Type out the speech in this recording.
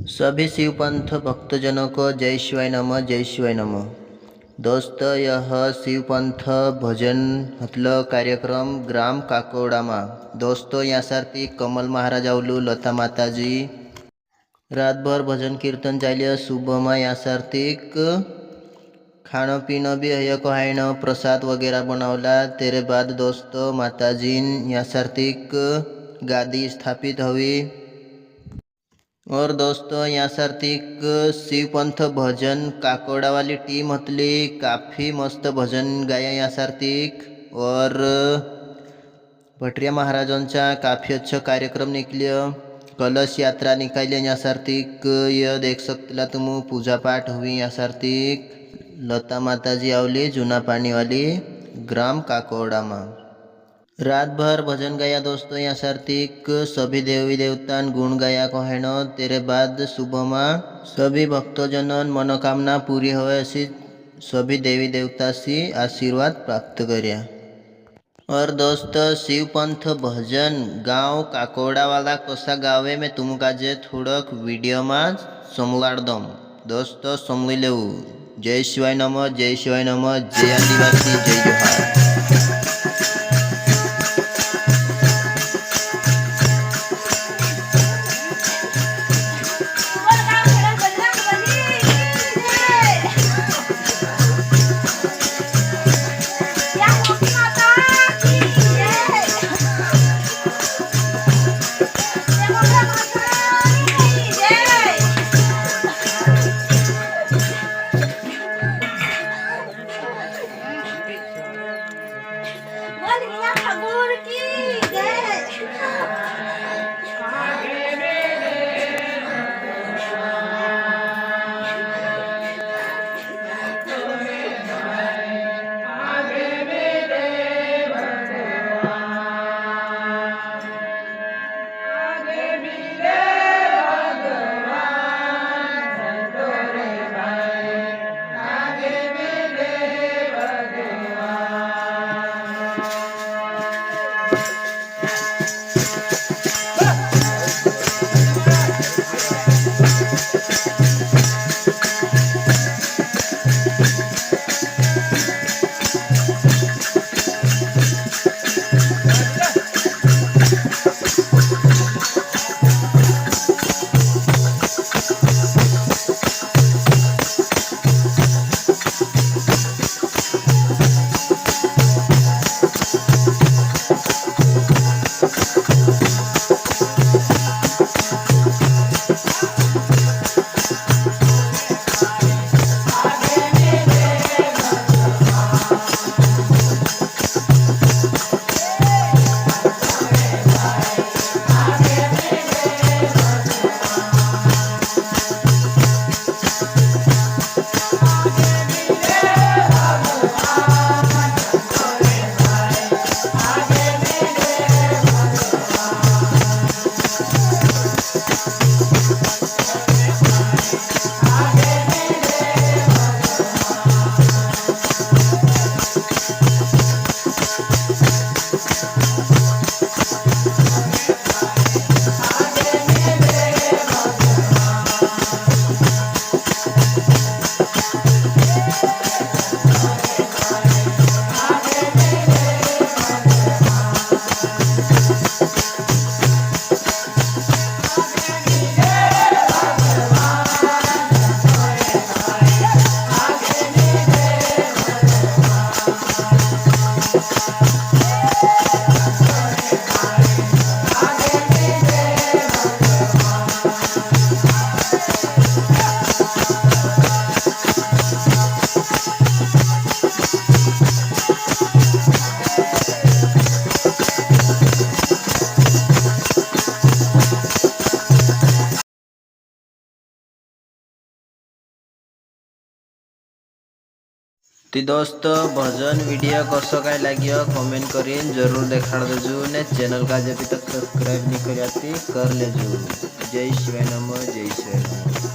सभी शिवपंथ भक्तजनों को जय शिवाय नमः, जय शिवाय नमः। दोस्तों, यह शिवपंथ भजन मतलब कार्यक्रम ग्राम काकोड़ा में दोस्तों यासारती कमल महाराज आवलू लता माताजी रात भर भजन कीर्तन चालिए। सुबह में यासार्थिक खाना पीना भी है कहाइन प्रसाद वगैरह बनावला। तेरे बाद दोस्तों माताजी यासार्थिक गादी स्थापित हुई और दोस्तों यासार्थिक शिवपंथ भजन काकोड़ा वाली टीम हतली काफ़ी मस्त भजन गाया यासार्थिक। और भटरिया महाराजांचा काफ़ी अच्छा कार्यक्रम निकलियो। कलश यात्रा निकाली यासार्थिक, यह देख सकते तुम पूजा पाठ हुई यासार्थिक। लता माताजी आवली जूना पानी वाली ग्राम काकोड़ा में रात भर भजन गाया दोस्तों यासार्थिक। सभी देवी देवता गुण गाया कहेनो। तेरे बाद सुबह में सभी भक्तजनों मनोकामना पूरी होए ऐसी सभी देवी देवता से आशीर्वाद प्राप्त कर्या। और दोस्तों शिवपंथ भजन गाँव काकोड़ा वाला कोसा गावे में तुम काजे थोड़क वीडियो में समलाड़ दम दोस्तों समली लेव। जय शिवाय नमः, जय शिवाय नमः, जय आदिवासी, जय जोहार। ती दोस्तों भजन वीडियो कसो काय लगियो कमेंट करीन जरूर देखाड़ देजू ने चैनल का जब तक सब्सक्राइब नहीं कर लेजू। जय शिवाय नमः, जय शिवाय नमः।